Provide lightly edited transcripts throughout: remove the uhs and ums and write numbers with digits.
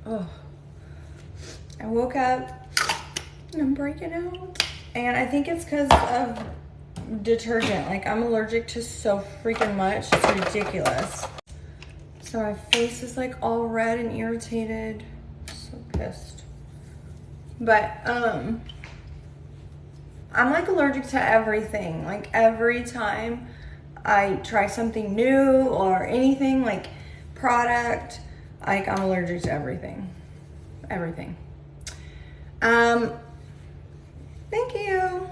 Oh, I woke up and I'm breaking out. And I think it's because of detergent. Like, I'm allergic to so freaking much. It's ridiculous. So my face is like all red and irritated. So pissed. But I'm like allergic to everything. Like, every time I try something new or anything, like product, like I'm allergic to everything. Everything. Thank you.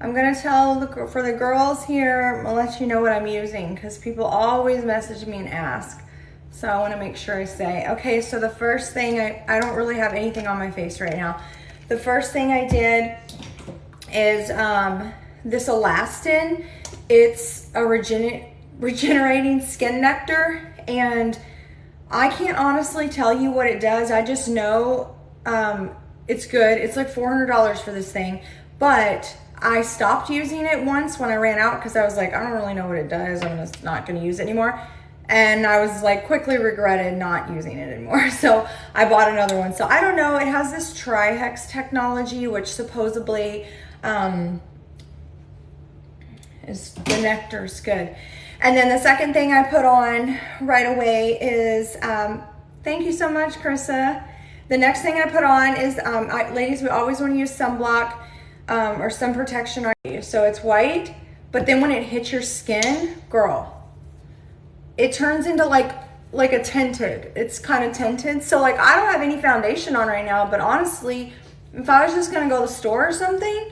I'm gonna tell for the girls here, I'll let you know what I'm using because people always message me and ask. So I wanna make sure I say, okay, so the first thing, I don't really have anything on my face right now. The first thing I did is this Alastin. It's a regenerating skin nectar, and I can't honestly tell you what it does. I just know it's good. It's like $400 for this thing, but I stopped using it once when I ran out because I was like, I don't really know what it does. I'm just not gonna use it anymore. And I was like, quickly regretted not using it anymore. So I bought another one. So I don't know, it has this trihex technology, which supposedly is, the nectar's good. And then the second thing I put on right away is, thank you so much, Carissa. The next thing I put on is, ladies, we always wanna use sunblock or sun protection on you. So it's white, but then when it hits your skin, girl, it turns into like a tinted. It's kind of tinted. So like, I don't have any foundation on right now, but honestly, if I was just gonna go to the store or something,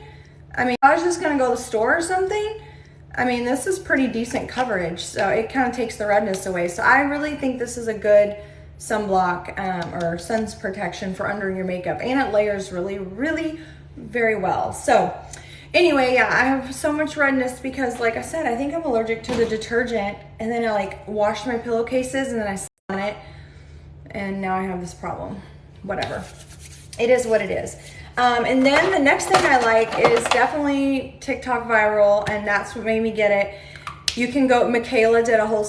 this is pretty decent coverage. So it kind of takes the redness away. So I really think this is a good sunblock or sun's protection for under your makeup. And it layers really, really very well. So anyway, yeah, I have so much redness because, like I said, I think I'm allergic to the detergent, and then I like washed my pillowcases and then I sat on it, and now I have this problem. Whatever. It is what it is. And then the next thing I like is definitely TikTok viral, and that's what made me get it. You can go, Michaela did a whole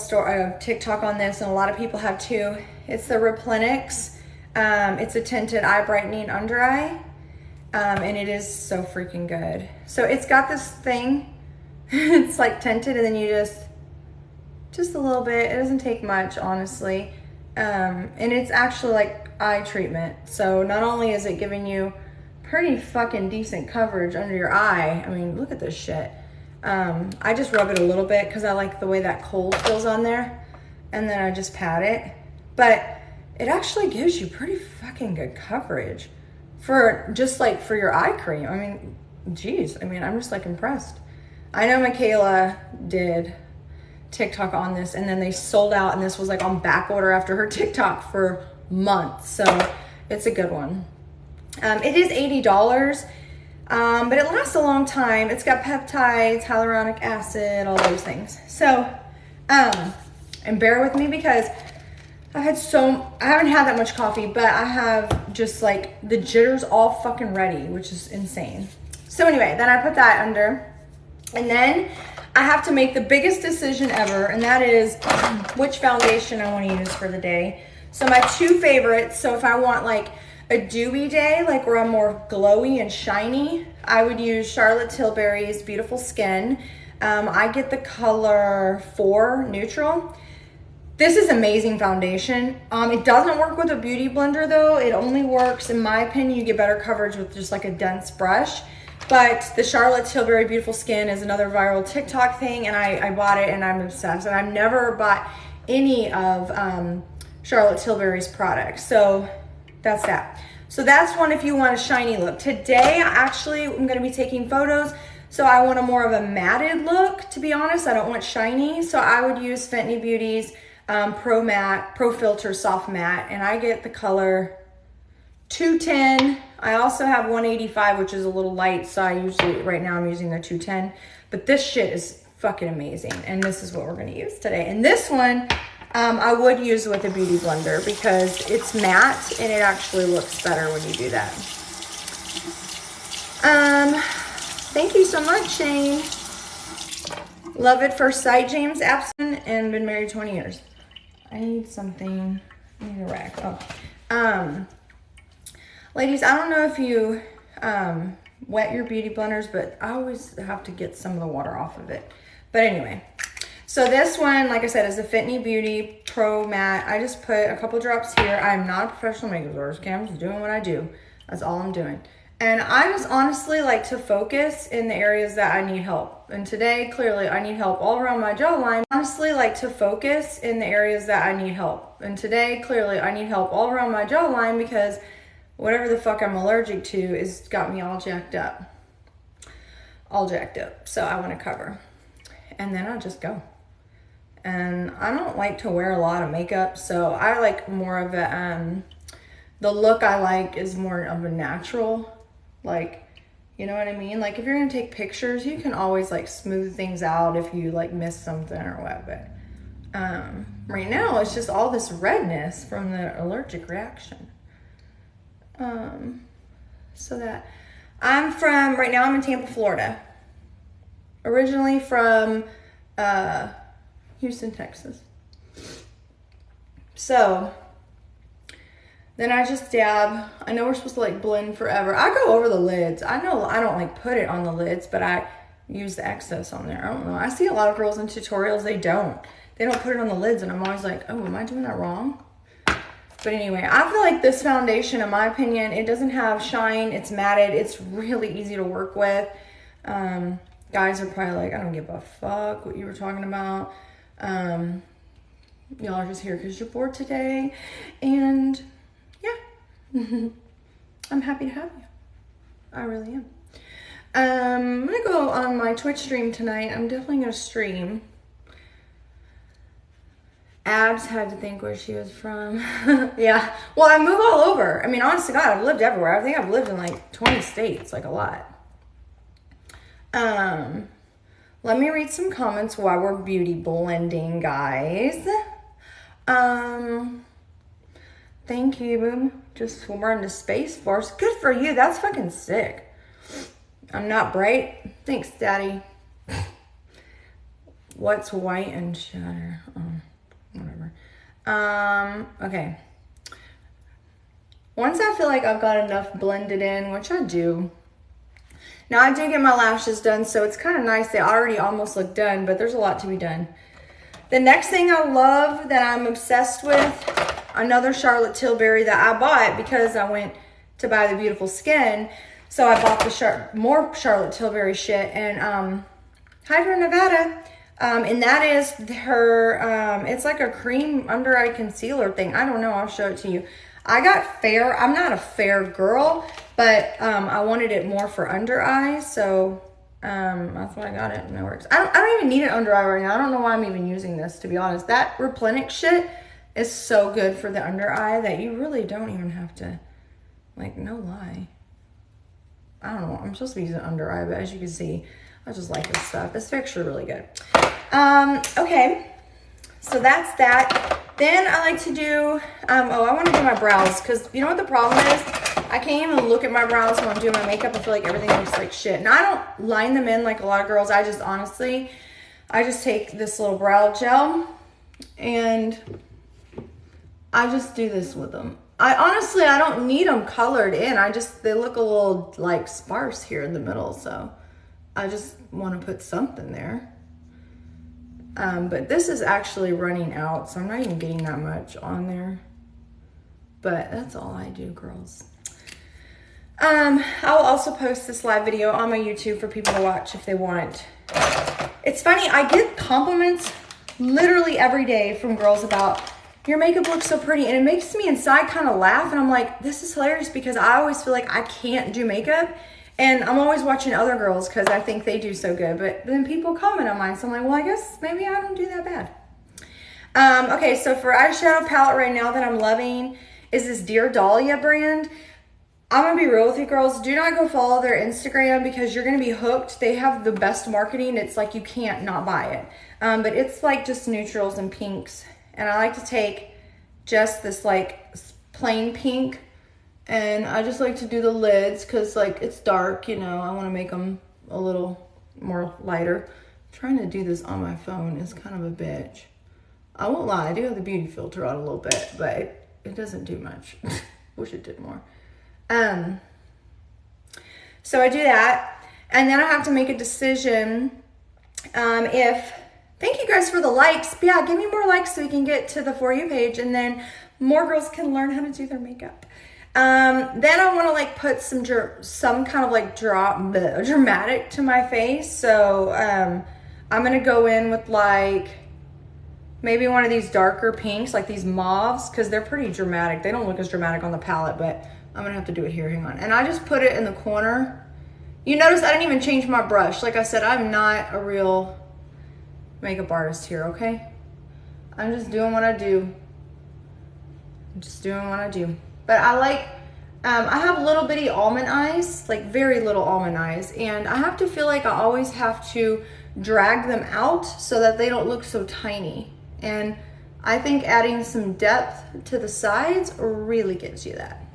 TikTok on this, and a lot of people have too. It's the Replenix. It's a tinted eye brightening under eye. And it is so freaking good. So it's got this thing, it's like tinted, and then you just a little bit, it doesn't take much, honestly. And it's actually like eye treatment. So not only is it giving you pretty fucking decent coverage under your eye, I mean, look at this shit. I just rub it a little bit because I like the way that cold feels on there. And then I just pat it. But it actually gives you pretty fucking good coverage. For just like for your eye cream. I mean, geez, I mean, I'm just like impressed. I know Michaela did TikTok on this, and then they sold out, and this was like on back order after her TikTok for months. So it's a good one. It is $80, but it lasts a long time. It's got peptides, hyaluronic acid, all those things. So, and bear with me because I haven't had that much coffee, but I have just like the jitters all fucking ready, which is insane. So anyway, then I put that under, and then I have to make the biggest decision ever, and that is which foundation I want to use for the day. So my two favorites, so if I want like a dewy day, like where I'm more glowy and shiny, I would use Charlotte Tilbury's Beautiful Skin. I get the color 4 Neutral. This is amazing foundation. It doesn't work with a beauty blender though. It only works, in my opinion, you get better coverage with just like a dense brush. But the Charlotte Tilbury Beautiful Skin is another viral TikTok thing, and I bought it and I'm obsessed. And I've never bought any of Charlotte Tilbury's products. So that's that. So that's one if you want a shiny look. Today, actually, I'm gonna be taking photos. So I want a more of a matted look, to be honest. I don't want shiny. So I would use Fenty Beauty's Pro Filter Soft Matte, and I get the color 210. I also have 185, which is a little light, so right now I'm using the 210, but this shit is fucking amazing, and this is what we're gonna use today. And this one, I would use with a beauty blender because it's matte, and it actually looks better when you do that. Thank you so much, Shane. Love at first sight, James Abson, and been married 20 years. I need something. I need a rack. Oh. Ladies, I don't know if you wet your beauty blenders, but I always have to get some of the water off of it. But anyway, so this one, like I said, is the Fenty Beauty Pro Matte. I just put a couple drops here. I'm not a professional makeup artist, okay? I'm just doing what I do. That's all I'm doing. And I just honestly like to focus in the areas that I need help. And today, clearly, I need help all around my jawline. Honestly like to focus in the areas that I need help. And today, clearly, I need help all around my jawline because whatever the fuck I'm allergic to is got me all jacked up. All jacked up. So I want to cover. And then I'll just go. And I don't like to wear a lot of makeup, so I like more of a, the look I like is more of a natural, like, you know what I mean? Like if you're gonna take pictures, you can always like smooth things out if you like miss something or what, but right now it's just all this redness from the allergic reaction. So that right now I'm in Tampa, Florida. Originally from Houston, Texas. So then I just dab. I know we're supposed to like blend forever. I go over the lids. I know I don't like put it on the lids, but I use the excess on there. I don't know. I see a lot of girls in tutorials, they don't put it on the lids, and I'm always like, oh, am I doing that wrong? But anyway, I feel like this foundation, in my opinion, it doesn't have shine. It's matted. It's really easy to work with. Guys are probably like, I don't give a fuck what you were talking about. Y'all are just here because you're bored today. And yeah, I'm happy to have you. I really am. I'm going to go on my Twitch stream tonight. I'm definitely going to stream. Abs had to think where she was from. Yeah. Well, I move all over. I mean, honest to God, I've lived everywhere. I think I've lived in like 20 states, like a lot. Let me read some comments while we're beauty blending, guys. Thank you. Just swimmer into Space Force. Good for you. That's fucking sick. I'm not bright. Thanks, Daddy. What's white and shatter? Whatever. Okay. Once I feel like I've got enough blended in, which I do. Now I do get my lashes done, so it's kind of nice. They already almost look done, but there's a lot to be done. The next thing I love that I'm obsessed with, another Charlotte Tilbury that I bought because I went to buy the Beautiful Skin. So I bought the more Charlotte Tilbury shit, and Hydra Nevada. And that is her, it's like a cream under eye concealer thing. I don't know, I'll show it to you. I got fair. I'm not a fair girl, but I wanted it more for under eye, so that's why I got it, and it works. I don't even need it under eye right now. I don't know why I'm even using this, to be honest. That Replenix shit is so good for the under eye that you really don't even have to, like, no lie. I don't know. I'm supposed to be using under eye, but as you can see, I just like this stuff. It's actually really good. Okay, so that's that. Then I like to do, I want to do my brows, because you know what the problem is? I can't even look at my brows when I'm doing my makeup. I feel like everything looks like shit. And I don't line them in like a lot of girls. I just honestly, I just take this little brow gel and I just do this with them. I don't need them colored in. They look a little like sparse here in the middle. So I just want to put something there. But this is actually running out, so I'm not even getting that much on there. But that's all I do, girls. I'll also post this live video on my YouTube for people to watch if they want. It's funny, I get compliments literally every day from girls about, your makeup looks so pretty, and it makes me inside kind of laugh, and I'm like, this is hilarious, because I always feel like I can't do makeup. And I'm always watching other girls because I think they do so good. But then people comment on mine. So I'm like, well, I guess maybe I don't do that bad. Okay, so for eyeshadow palette right now that I'm loving is this Dear Dahlia brand. I'm going to be real with you girls. Do not go follow their Instagram because you're going to be hooked. They have the best marketing. It's like you can't not buy it. But it's like just neutrals and pinks. And I like to take just this like plain pink. And I just like to do the lids because, like, it's dark, you know. I want to make them a little more lighter. Trying to do this on my phone is kind of a bitch. I won't lie, I do have the beauty filter on a little bit, but it doesn't do much. Wish it did more. So I do that, and then I have to make a decision thank you guys for the likes. Yeah, give me more likes so we can get to the For You page, and then more girls can learn how to do their makeup. Then I want to like put some kind of like dramatic to my face. So I'm gonna go in with like maybe one of these darker pinks, like these mauves, because they're pretty dramatic. They don't look as dramatic on the palette, but I'm gonna have to do it here. Hang on. And I just put it in the corner. You notice I didn't even change my brush. Like I said, I'm not a real makeup artist here, okay? I'm just doing what I do. I'm just doing what I do. But I like, I have little bitty almond eyes, like very little almond eyes, and I have to feel like I always have to drag them out so that they don't look so tiny. And I think adding some depth to the sides really gives you that.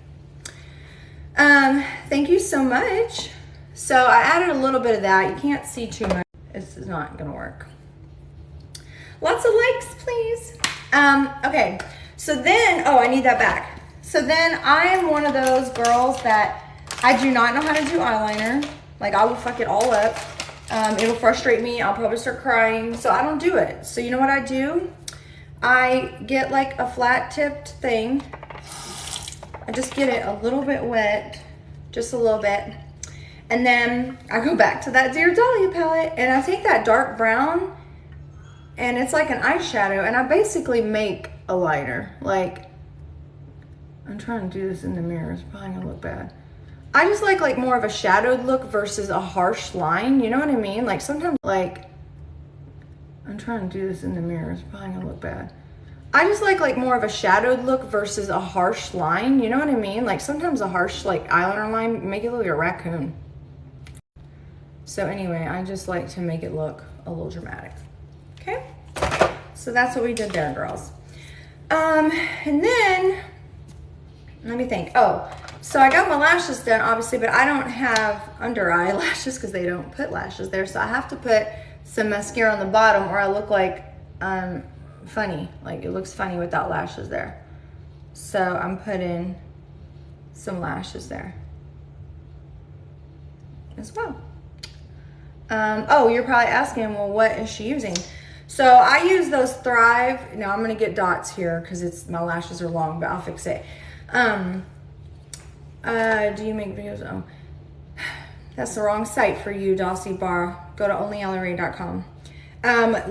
Thank you so much. So I added a little bit of that. You can't see too much. This is not gonna work. Lots of likes, please. Okay, so then, oh, I need that back. So then I am one of those girls that I do not know how to do eyeliner. Like I will fuck it all up. It'll frustrate me. I'll probably start crying. So I don't do it. So you know what I do? I get like a flat tipped thing. I just get it a little bit wet, just a little bit. And then I go back to that Dear Dahlia palette and I take that dark brown and it's like an eyeshadow and I basically make a liner. Like, I'm trying to do this in the mirror. It's probably gonna look bad. I just like more of a shadowed look versus a harsh line. You know what I mean? Like sometimes like, I'm trying to do this in the mirror. It's probably gonna look bad. I just like more of a shadowed look versus a harsh line. You know what I mean? Like sometimes a harsh like eyeliner line make it look like a raccoon. So anyway, I just like to make it look a little dramatic. Okay? So that's what we did there, girls. And then, let me think. Oh, so I got my lashes done, obviously, but I don't have under eye lashes because they don't put lashes there. So I have to put some mascara on the bottom or I look like funny. Like it looks funny without lashes there. So I'm putting some lashes there as well. Oh, you're probably asking, well, what is she using? So I use those Thrive. Now I'm gonna get dots here because my lashes are long, but I'll fix it. Do you make videos? Oh, that's the wrong site for you, Dossie Bar. Go to onlyalleyrae.com.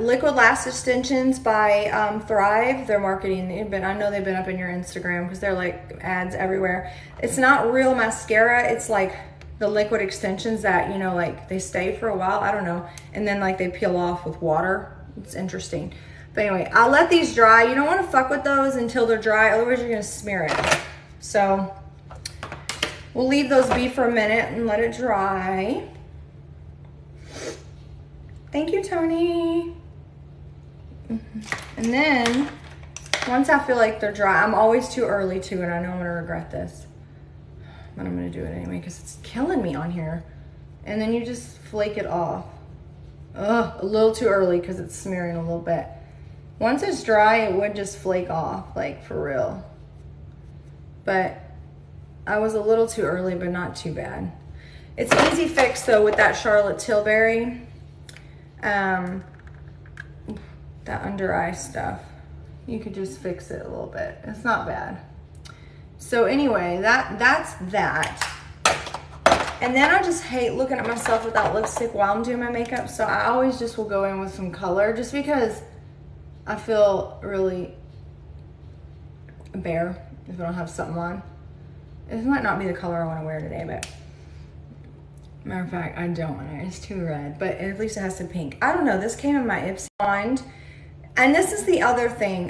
Liquid lash extensions by Thrive. They're marketing, but I know they've been up in your Instagram because they're like ads everywhere. It's not real mascara. It's like the liquid extensions that, you know, like they stay for a while. I don't know. And then like they peel off with water. It's interesting. But anyway, I'll let these dry. You don't want to fuck with those until they're dry. Otherwise you're going to smear it. So we'll leave those be for a minute and let it dry. Thank you, Tony. And then once I feel like they're dry, I'm always too early too, and I know I'm gonna regret this, but I'm gonna do it anyway because it's killing me on here. And then you just flake it off. Ugh, a little too early because it's smearing a little bit. Once it's dry, it would just flake off, like for real. But I was a little too early, but not too bad. It's easy fix though with that Charlotte Tilbury. That under eye stuff. You could just fix it a little bit. It's not bad. So anyway, that's that. And then I just hate looking at myself without lipstick while I'm doing my makeup. So I always just will go in with some color just because I feel really bare if I don't have something on. This might not be the color I want to wear today, but matter of fact, I don't want it. It's too red, but at least it has some pink. I don't know. This came in my Ipsy Box. And this is the other thing.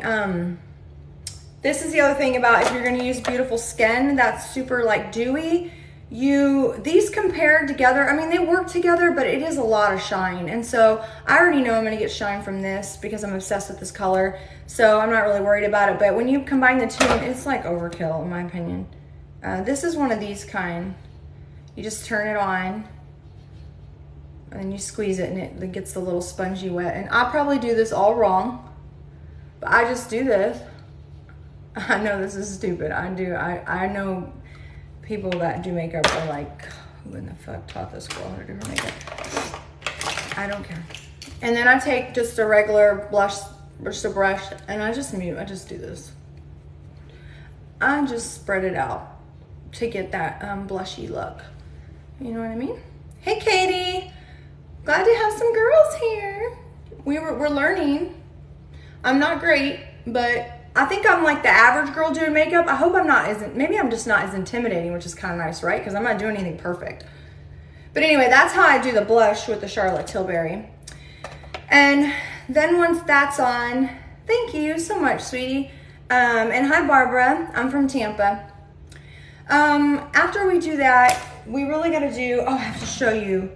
This is the other thing about if you're going to use beautiful skin that's super like dewy, these compared together, I mean, they work together, but it is a lot of shine. And so I already know I'm going to get shine from this because I'm obsessed with this color. So I'm not really worried about it. But when you combine the two, it's like overkill in my opinion. This is one of these kind. You just turn it on and then you squeeze it and it gets a little spongy wet. And I'll probably do this all wrong, But I just do this. I know this is stupid. I know people that do makeup are like, who in the fuck taught this girl how to do her makeup? I don't care. And then I take just a regular blush, just a brush, and I just do this. I just spread it out to get that blushy look. You know what I mean? Hey, Katie. Glad to have some girls here. We're learning. I'm not great, but I think I'm like the average girl doing makeup. I hope I'm not maybe I'm just not as intimidating, which is kind of nice, right? Because I'm not doing anything perfect. But anyway, that's how I do the blush with the Charlotte Tilbury. And then once that's on, thank you so much, sweetie. And hi, Barbara. I'm from Tampa. After we do that, we really got to do, I have to show you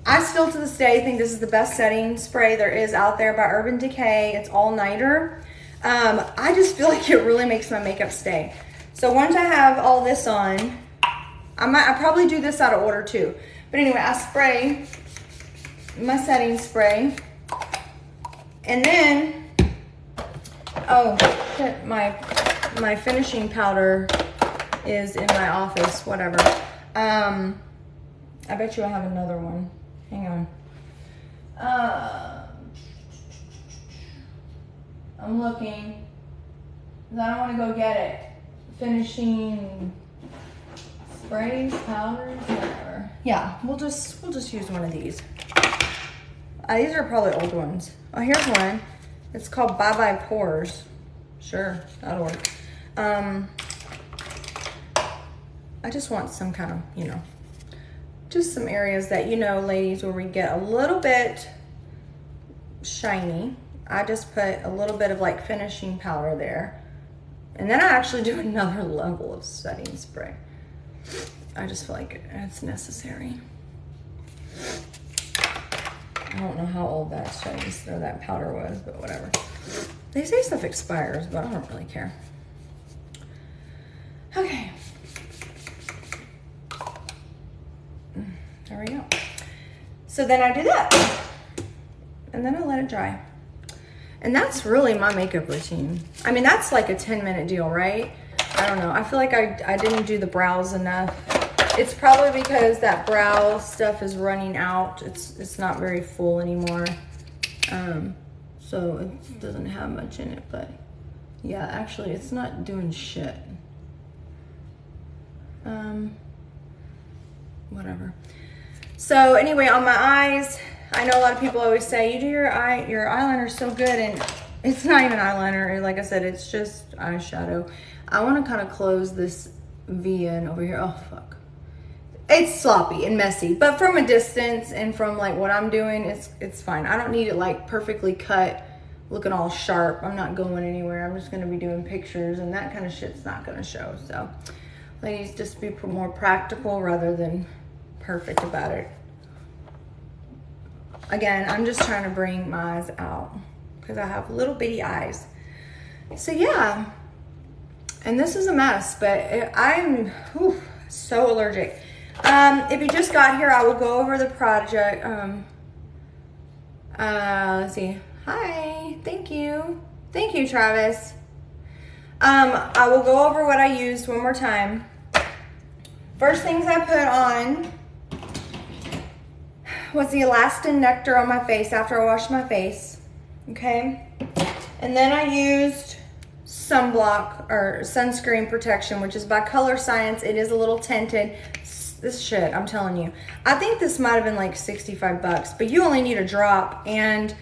I still to this day think this is the best setting spray there is out there by Urban Decay. It's all nighter. I just feel like it really makes my makeup stay. So once I have all this on, I probably do this out of order too. But anyway, I spray my setting spray. And then, oh shit, my finishing powder is in my office, whatever. I bet you I have another one. Hang on. I'm looking. 'Cause I don't want to go get it. Finishing sprays, powders, whatever. Yeah, we'll just use one of these. These are probably old ones. Oh, here's one. It's called Bye Bye Pores. Sure, that'll work. I just want some kind of, you know, just some areas that, you know, ladies, where we get a little bit shiny. I just put a little bit of like finishing powder there. And then I actually do another level of setting spray. I just feel like it's necessary. I don't know how old that shades or that powder was, but whatever. They say stuff expires, but I don't really care. Okay. There we go. So then I do that. And then I let it dry. And that's really my makeup routine. I mean, that's like a 10-minute deal, right? I don't know. I feel like I didn't do the brows enough. It's probably because that brow stuff is running out. It's not very full anymore. So it doesn't have much in it, but yeah, actually it's not doing shit. Whatever. So anyway, on my eyes, I know a lot of people always say, you do your eyeliner so good, and it's not even eyeliner. Like I said, it's just eyeshadow. I want to kind of close this V in over here. Oh, fuck. It's sloppy and messy, but from a distance and from like what I'm doing, it's fine. I don't need it like perfectly cut, looking all sharp. I'm not going anywhere. I'm just going to be doing pictures, and that kind of shit's not going to show. So ladies, just be more practical rather than perfect about it. Again, I'm just trying to bring my eyes out because I have little bitty eyes. So yeah, and this is a mess, but I'm so allergic. If you just got here, I will go over the project. Let's see. Hi, thank you, Travis. I will go over what I used one more time. First things I put on was the Alastin Nectar on my face after I washed my face, okay? And then I used sunblock or sunscreen protection, which is by ColorScience. It is a little tinted. This shit, I'm telling you. I think this might have been like 65 bucks, but you only need a drop. And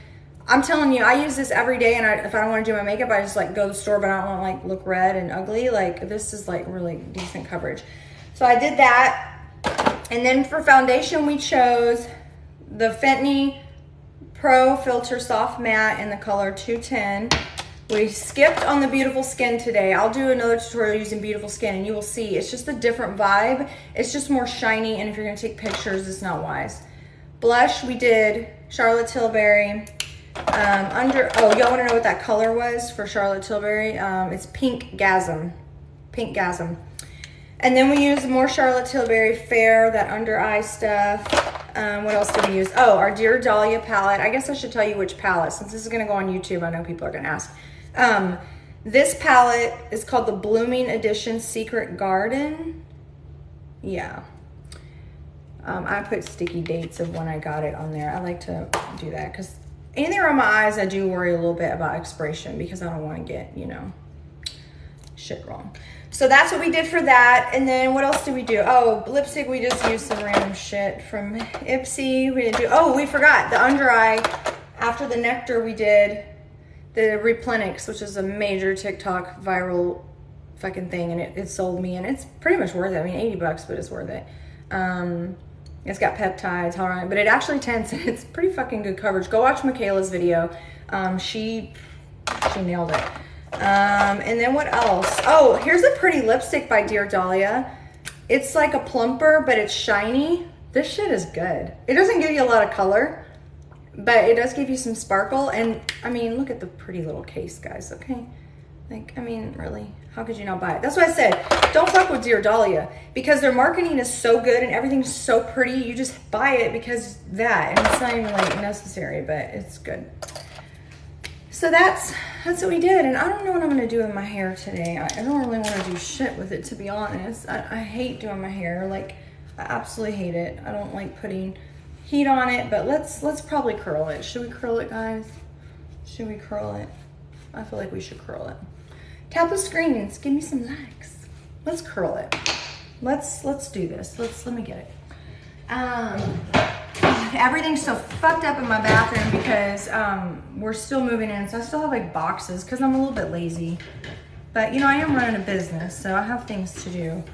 I'm telling you, I use this every day, and if I don't want to do my makeup, I just like go to the store, but I don't want to like look red and ugly. Like this is like really decent coverage. So I did that. And then for foundation, we chose the Fenty Pro Filter Soft Matte in the color 210. We skipped on the Beautiful Skin today. I'll do another tutorial using Beautiful Skin, and you will see it's just a different vibe. It's just more shiny, and if you're gonna take pictures, it's not wise. Blush, we did Charlotte Tilbury. Y'all wanna know what that color was for Charlotte Tilbury? It's Pinkgasm. And then we used more Charlotte Tilbury Fair, that under eye stuff. What else did we use? Oh, our Dear Dahlia palette. I guess I should tell you which palette, since this is gonna go on YouTube. I know people are gonna ask. This palette is called the Blooming Edition Secret Garden. Yeah. I put sticky dates of when I got it on there. I like to do that because anything around my eyes, I do worry a little bit about expiration because I don't want to get, you know, shit wrong. So that's what we did for that. And then what else did we do? Oh, lipstick, we just used some random shit from Ipsy. We didn't do, oh, we forgot the under eye. After the Nectar, we did the Replenix, which is a major TikTok viral fucking thing. And it sold me, and it's pretty much worth it. I mean, 80 bucks, but it's worth it. It's got peptides, all right, but it actually tints, and it's pretty fucking good coverage. Go watch Michaela's video. She nailed it. And then what else? Oh, here's a pretty lipstick by Dear Dahlia. It's like a plumper, but it's shiny. This shit is good. It doesn't give you a lot of color, but it does give you some sparkle. And I mean, look at the pretty little case, guys, okay? Like, I mean, really, how could you not buy it? That's why I said, don't fuck with Dear Dahlia, because their marketing is so good and everything's so pretty. You just buy it because that, and it's not even like necessary, but it's good. So that's what we did. And I don't know what I'm gonna do with my hair today. I don't really wanna do shit with it, to be honest. I hate doing my hair. Like, I absolutely hate it. I don't like putting heat on it, but let's probably curl it. Should we curl it, guys? Should we curl it? I feel like we should curl it. Tap the screens, give me some likes. Let's curl it. Let's do this. Let me get it. Everything's so fucked up in my bathroom because we're still moving in, so I still have like boxes because I'm a little bit lazy. But you know, I am running a business, so I have things to do.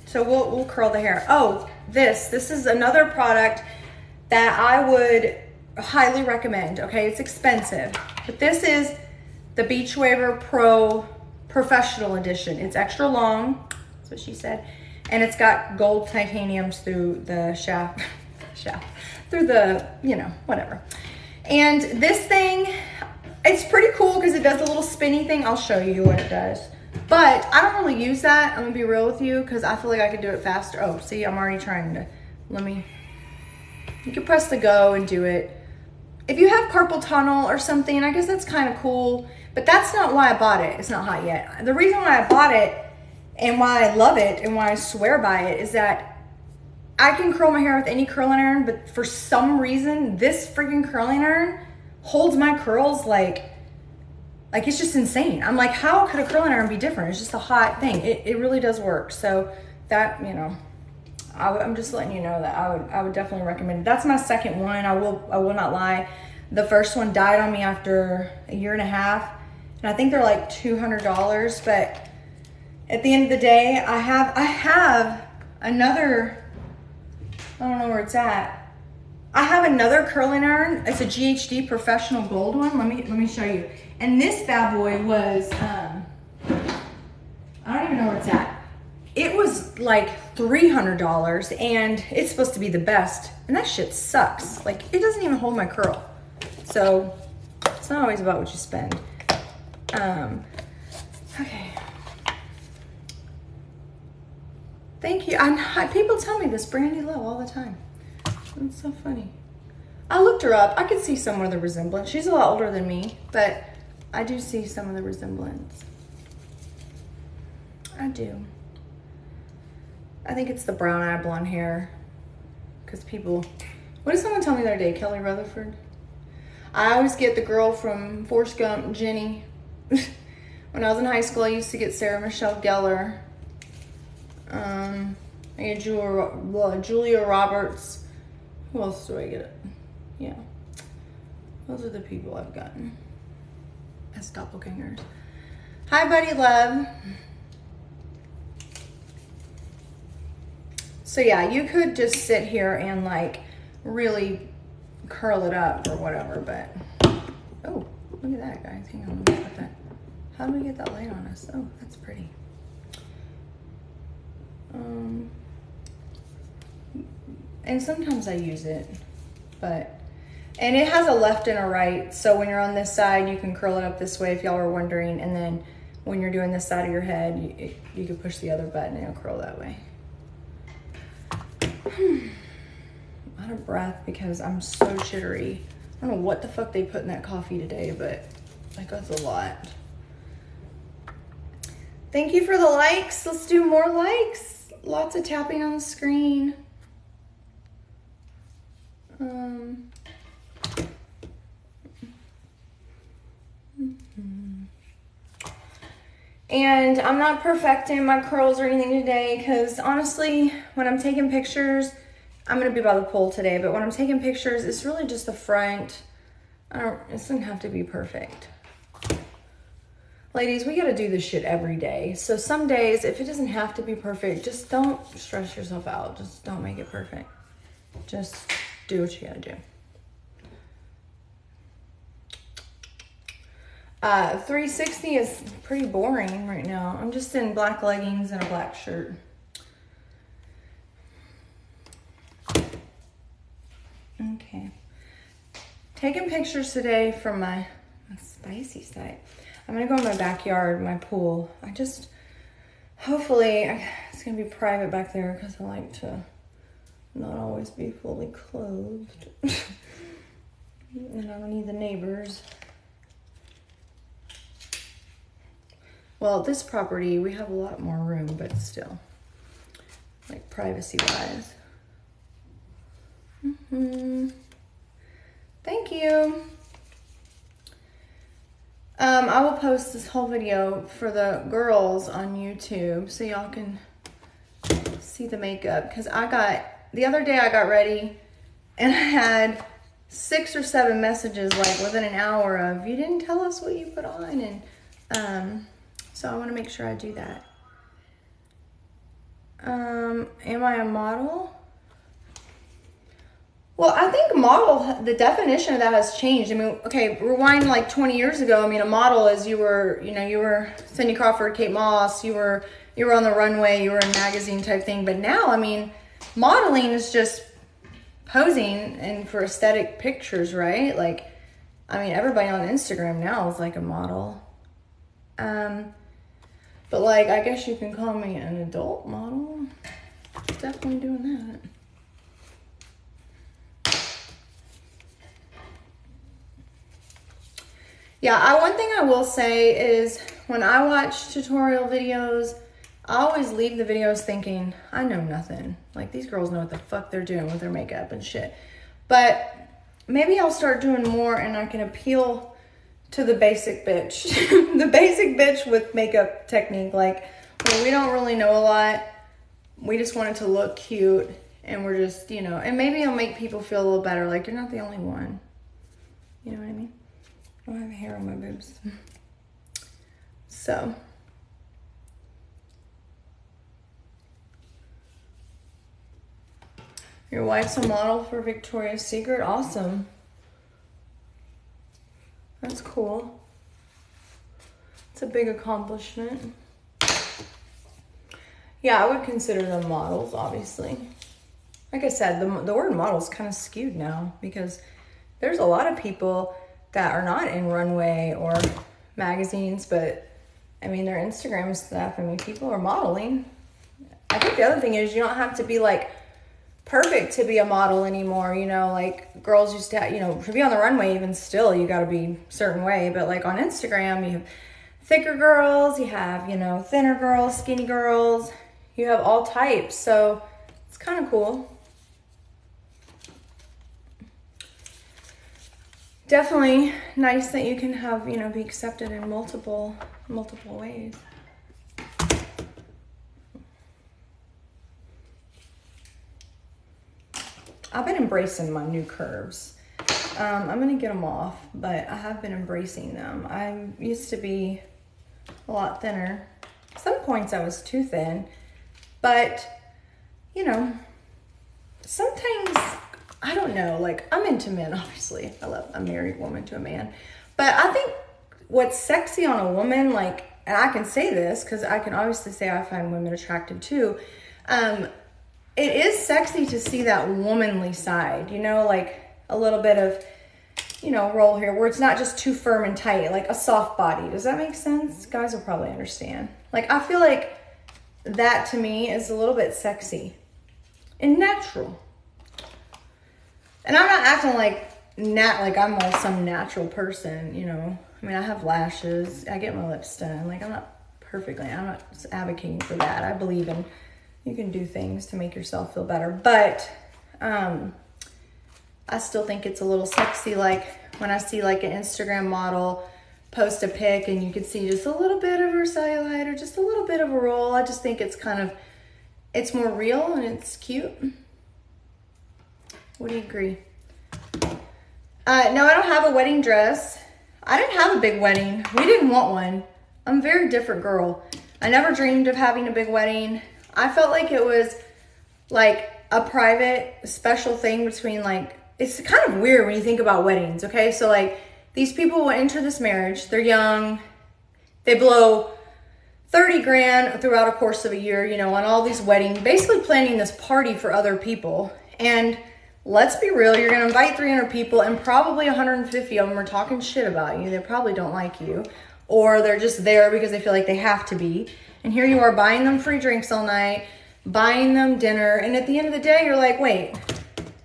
So we'll curl the hair. Oh, this is another product that I would highly recommend. Okay, it's expensive, but this is the Beach Waver Pro Professional Edition. It's extra long, that's what she said, and it's got gold titaniums through the shaft, through the, you know, whatever. And this thing, it's pretty cool because it does a little spinny thing. I'll show you what it does, but I don't really use that. I'm gonna be real with you because I feel like I could do it faster. Oh, see, I'm already trying to, you can press the go and do it. If you have carpal tunnel or something, I guess that's kind of cool, but that's not why I bought it. It's not hot yet. The reason why I bought it and why I love it and why I swear by it is that I can curl my hair with any curling iron, but for some reason, this freaking curling iron holds my curls like it's just insane. I'm like, how could a curling iron be different? It's just a hot thing. It really does work. So that, you know, I'm just letting you know that I would definitely recommend it. That's my second one. I will not lie. The first one died on me after a year and a half, and I think they're like $200. But at the end of the day, I have another. I don't know where it's at. I have another curling iron. It's a GHD Professional Gold one. Let me show you. And this bad boy was I don't even know where it's at. It was like $300, and it's supposed to be the best, and that shit sucks. Like, it doesn't even hold my curl. So it's not always about what you spend. Okay. Thank you. People tell me this, Brandy Lowe, all the time. That's so funny. I looked her up. I could see some of the resemblance. She's a lot older than me, but I do see some of the resemblance. I do. I think it's the brown eye, blonde hair. Because people, what did someone tell me the other day? Kelly Rutherford? I always get the girl from Forrest Gump, Jenny. When I was in high school, I used to get Sarah Michelle Gellar. I get Julia Roberts. Who else do I get? Yeah. Those are the people I've gotten as doppelgangers. Hi, Buddy Love. So yeah, you could just sit here and like really curl it up or whatever, but oh, look at that, guys. Hang on, let me put that. How do we get that light on us? Oh, that's pretty. And sometimes I use it, but, and it has a left and a right. So when you're on this side, you can curl it up this way if y'all were wondering. And then when you're doing this side of your head, you can push the other button and it'll curl that way. Out of breath because I'm so jittery. I don't know what the fuck they put in that coffee today, but I got a lot. Thank you for the likes. Let's do more likes. Lots of tapping on the screen. And I'm not perfecting my curls or anything today because honestly, when I'm taking pictures, I'm gonna be by the pool today, but when I'm taking pictures, it's really just the front. It doesn't have to be perfect. Ladies, we gotta do this shit every day. So some days, if it doesn't have to be perfect, just don't stress yourself out. Just don't make it perfect. Just do what you gotta do. 360 is pretty boring right now. I'm just in black leggings and a black shirt. Okay. Taking pictures today from my spicy side. I'm gonna go in my backyard, my pool. Hopefully, it's gonna be private back there because I like to not always be fully clothed. And I don't need the neighbors. Well, this property, we have a lot more room, but still, like privacy-wise. Thank you. I will post this whole video for the girls on YouTube so y'all can see the makeup. Because the other day I got ready and I had 6 or 7 messages like within an hour of, you didn't tell us what you put on. And so I want to make sure I do that. Am I a model? Well, I think model, the definition of that has changed. I mean, okay, rewind like 20 years ago. I mean, a model is you were Cindy Crawford, Kate Moss, you were on the runway, you were in a magazine type thing. But now, I mean, modeling is just posing and for aesthetic pictures, right? Like, I mean, everybody on Instagram now is like a model. But like, I guess you can call me an adult model. Definitely doing that. Yeah, one thing I will say is when I watch tutorial videos, I always leave the videos thinking, I know nothing. Like, these girls know what the fuck they're doing with their makeup and shit. But maybe I'll start doing more and I can appeal to the basic bitch. The basic bitch with makeup technique. Like, well, we don't really know a lot. We just want it to look cute. And we're just, and maybe it'll make people feel a little better. Like, you're not the only one. You know what I mean? I don't have hair on my boobs. So. Your wife's a model for Victoria's Secret. Awesome. That's cool. It's a big accomplishment. Yeah, I would consider them models, obviously. Like I said, the word model is kind of skewed now because there's a lot of people that are not in runway or magazines, but I mean, their Instagram stuff, I mean, people are modeling. I think the other thing is you don't have to be like perfect to be a model anymore, like girls used to have, to be on the runway even still, you gotta be a certain way, but like on Instagram, you have thicker girls, you have, thinner girls, skinny girls, you have all types, so it's kind of cool. Definitely nice that you can have, be accepted in multiple ways. I've been embracing my new curves. I'm gonna get them off, but I have been embracing them. I used to be a lot thinner. At some points I was too thin, but sometimes, I don't know, like I'm into men, obviously. I love a married woman to a man. But I think what's sexy on a woman, like, and I can say this because I can obviously say I find women attractive too. It is sexy to see that womanly side, like a little bit of, roll here where it's not just too firm and tight, like a soft body. Does that make sense? Guys will probably understand. Like, I feel like that to me is a little bit sexy and natural. And I'm not acting like I'm like some natural person, you know. I mean, I have lashes, I get my lips done. Like, I'm not advocating for that. I believe in you can do things to make yourself feel better, but I still think it's a little sexy, like when I see like an Instagram model post a pic and you can see just a little bit of her cellulite or just a little bit of a roll. I just think it's it's more real and it's cute. Would you agree? No, I don't have a wedding dress. I didn't have a big wedding. We didn't want one. I'm a very different girl. I never dreamed of having a big wedding. I felt like it was like a private, special thing between like, it's kind of weird when you think about weddings, okay? So like these people will enter this marriage, they're young, they blow 30 grand throughout a course of a year, you know, on all these weddings, basically planning this party for other people. And let's be real, you're gonna invite 300 people and probably 150 of them are talking shit about you. They probably don't like you, or they're just there because they feel like they have to be. And here you are buying them free drinks all night, buying them dinner, and at the end of the day, you're like, wait,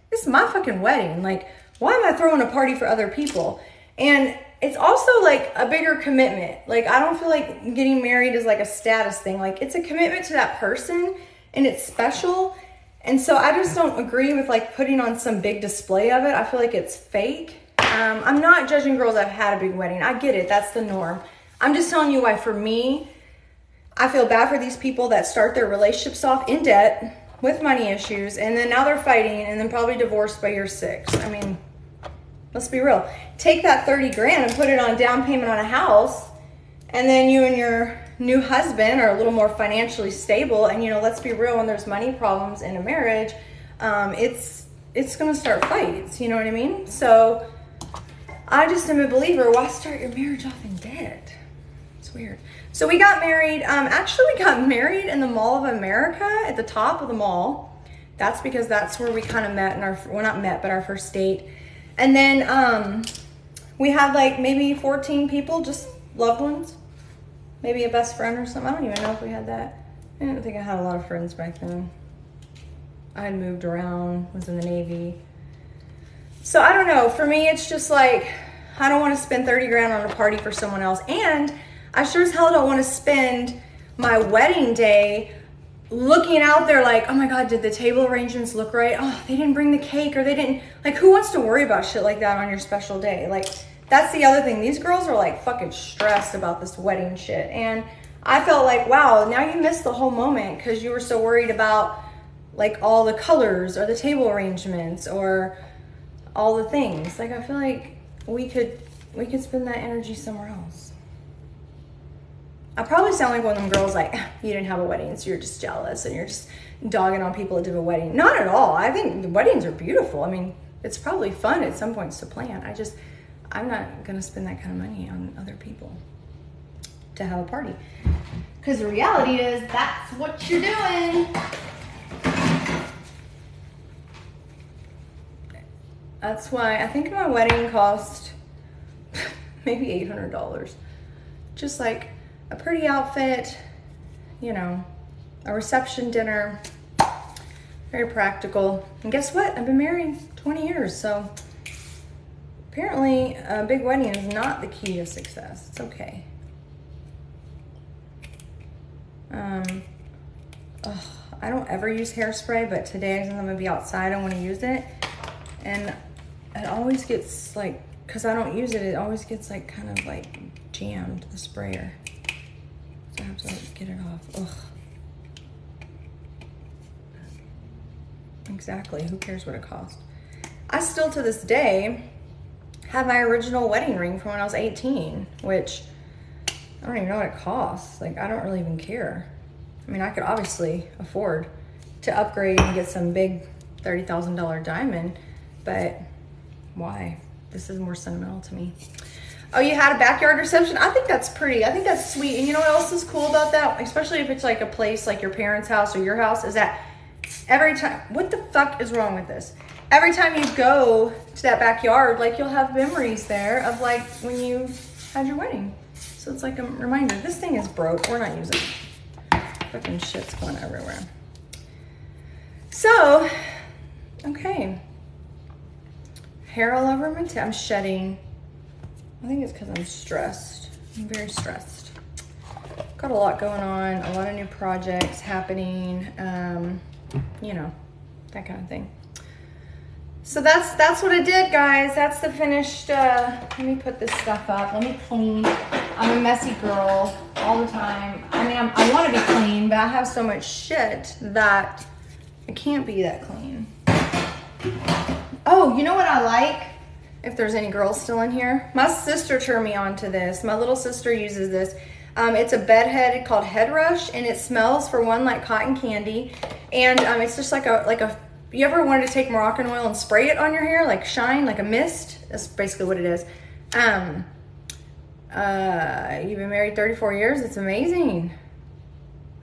this is my fucking wedding. Like, why am I throwing a party for other people? And it's also like a bigger commitment. Like, I don't feel like getting married is like a status thing. Like, it's a commitment to that person and it's special. And so I just don't agree with like putting on some big display of it. I feel like it's fake. I'm not judging girls that have had a big wedding. I get it, that's the norm. I'm just telling you why for me, I feel bad for these people that start their relationships off in debt with money issues, and then now they're fighting and then probably divorced by year 6. I mean, let's be real. Take that 30 grand and put it on down payment on a house, and then you and your new husband are a little more financially stable, and you know, let's be real, when there's money problems in a marriage, it's gonna start fights, you know what I mean? So I just am a believer, why start your marriage off in debt? It's weird. So we got married, actually we got married in the Mall of America at the top of the mall. That's because that's where we kind of met in our, well, not met, but our first date. And then we had like maybe 14 people, just loved ones. Maybe a best friend or something. I don't even know if we had that. I don't think I had a lot of friends back then. I had moved around, was in the Navy. So I don't know, for me it's just like, I don't want to spend 30 grand on a party for someone else. And I sure as hell don't want to spend my wedding day looking out there like, oh my God, did the table arrangements look right? Oh, they didn't bring the cake, or they didn't, like, who wants to worry about shit like that on your special day? Like, that's the other thing. These girls are like fucking stressed about this wedding shit. And I felt like, wow, now you missed the whole moment because you were so worried about like all the colors or the table arrangements or all the things. Like, I feel like we could spend that energy somewhere else. I probably sound like one of them girls like, you didn't have a wedding, so you're just jealous and you're just dogging on people that did a wedding. Not at all. I think the weddings are beautiful. I mean, it's probably fun at some points to plan. I'm not gonna spend that kind of money on other people to have a party. Because the reality is, that's what you're doing. That's why I think my wedding cost maybe $800. Just like a pretty outfit, you know, a reception dinner, very practical. And guess what? I've been married 20 years, so apparently a big wedding is not the key to success. It's okay. I don't ever use hairspray, but today, since I'm gonna be outside, I want to use it. And it always gets like, because I don't use it, it always gets like kind of like jammed, the sprayer. So I have to like get it off. Ugh. Exactly, who cares what it costs? I still to this day have my original wedding ring from when I was 18, which I don't even know what it costs. Like, I don't really even care. I mean, I could obviously afford to upgrade and get some big $30,000 diamond, but why? This is more sentimental to me. Oh, you had a backyard reception? I think that's pretty. I think that's sweet. And you know what else is cool about that? Especially if it's like a place like your parents' house or your house, is that every time, what the fuck is wrong with this? Every time you go to that backyard, like, you'll have memories there of like when you had your wedding. So it's like a reminder. This thing is broke. We're not using it. Fucking shit's going everywhere. So, okay. Hair all over my I'm shedding. I think it's because I'm stressed. I'm very stressed. Got a lot going on, a lot of new projects happening, you know, that kind of thing. So that's what I did, guys. That's the finished, let me put this stuff up. Let me clean. I'm a messy girl all the time. I mean, I want to be clean, but I have so much shit that I can't be that clean. Oh, you know what I like? If there's any girls still in here. My sister turned me on to this. My little sister uses this. It's a bed head called Head Rush, and it smells, for one, like cotton candy. And it's just like a, you ever wanted to take Moroccan oil and spray it on your hair, like shine, like a mist? That's basically what it is. You've been married 34 years. It's amazing.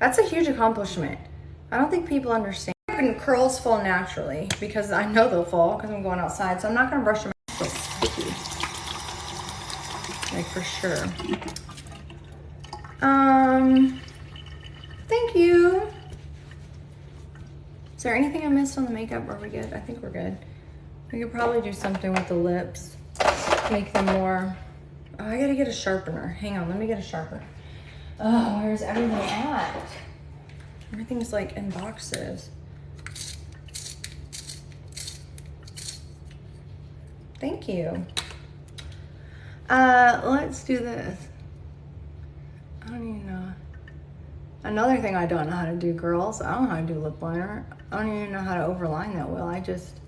That's a huge accomplishment. I don't think people understand. And curls fall naturally because I know they'll fall because I'm going outside. So I'm not going to brush them out. It's sticky. Like, for sure. Thank you. Is there anything I missed on the makeup? Are we good? I think we're good. We could probably do something with the lips. Make them more... Oh, I gotta get a sharpener. Hang on, let me get a sharpener. Oh, where's everything at? Everything's like in boxes. Thank you. Let's do this. I don't even know. Another thing I don't know how to do, girls. I don't know how to do lip liner. I don't even know how to overline that well. I just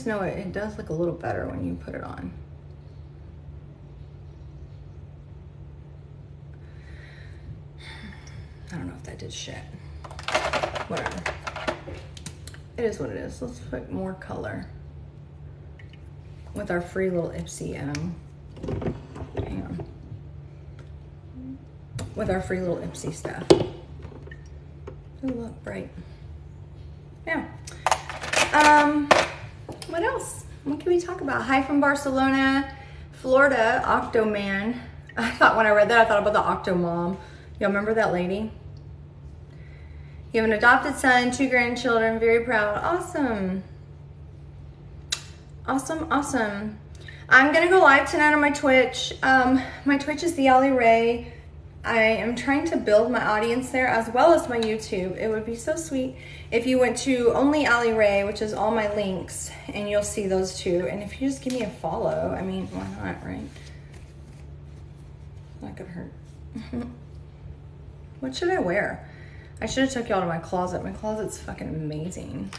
know it does look a little better when you put it on. I don't know if that did shit. Whatever. It is what it is. Let's put more color with our free little Ipsy, hang on. With our free little Ipsy stuff. Oh, look, bright. Yeah. What else? What can we talk about? Hi from Barcelona, Florida, Octoman. I thought when I read that, I thought about the Octomom. Y'all remember that lady? You have an adopted son, 2 grandchildren, very proud. Awesome. Awesome, awesome. I'm gonna go live tonight on my Twitch. My Twitch is TheAllieRae. I am trying to build my audience there as well as my YouTube. It would be so sweet if you went to only AllieRae, which is all my links, and you'll see those too. And if you just give me a follow, I mean, why not, right? That could hurt. What should I wear? I should have took y'all to my closet. My closet's fucking amazing.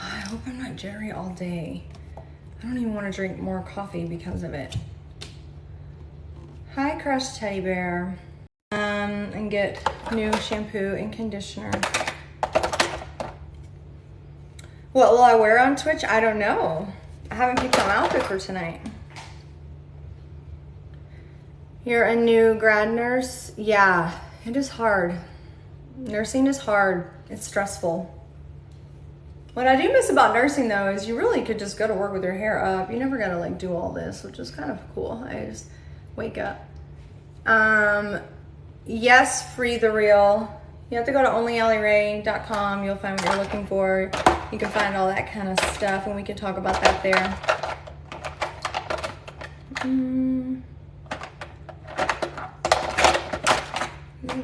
I hope I'm not jittery all day. I don't even want to drink more coffee because of it. Hi, Crushed Teddy Bear. And get new shampoo and conditioner. What will I wear on Twitch? I don't know. I haven't picked out my outfit for tonight. You're a new grad nurse? Yeah, it is hard. Nursing is hard. It's stressful. What I do miss about nursing though is you really could just go to work with your hair up. You never gotta like do all this, which is kind of cool. I just wake up. Yes, free the real. You have to go to onlyallieRae.com. You'll find what you're looking for. You can find all that kind of stuff and we can talk about that there.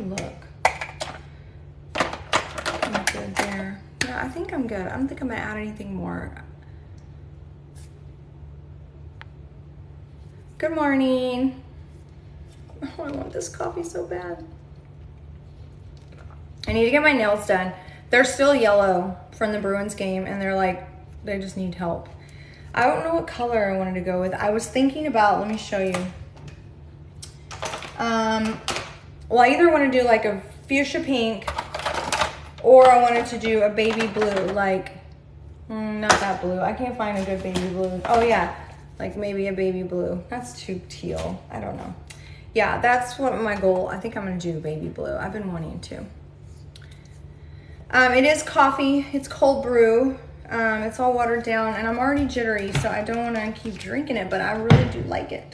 Look. I'm good there. Yeah, I think I'm good. I don't think I'm gonna add anything more. Good morning. Oh, I want this coffee so bad. I need to get my nails done. They're still yellow from the Bruins game and they're like, they just need help. I don't know what color I wanted to go with. I was thinking about, let me show you. Well, I either want to do like a fuchsia pink or I wanted to do a baby blue, like, not that blue. I can't find a good baby blue. Oh yeah, like maybe a baby blue. That's too teal, I don't know. Yeah, that's what my goal, I think I'm gonna do baby blue. I've been wanting to. It is coffee, it's cold brew. It's all watered down and I'm already jittery, so I don't wanna keep drinking it, but I really do like it.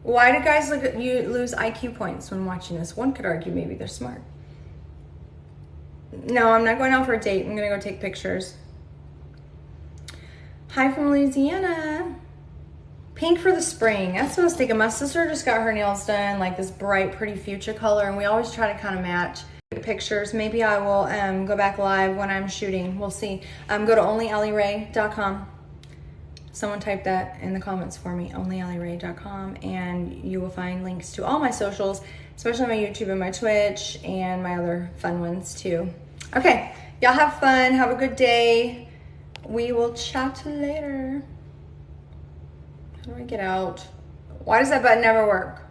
Why do guys look at you lose IQ points when watching this? One could argue maybe they're smart. No, I'm not going out for a date. I'm gonna go take pictures. Hi from Louisiana. Pink for the spring. That's what I was thinking. My sister just got her nails done, like this bright, pretty fuchsia color, and we always try to kind of match pictures. Maybe I will go back live when I'm shooting. We'll see. Go to onlyalleyrae.com. Someone type that in the comments for me, onlyalleyrae.com, and you will find links to all my socials, especially my YouTube and my Twitch and my other fun ones too. Okay, y'all have fun. Have a good day. We will chat later. How do I get out? Why does that button never work?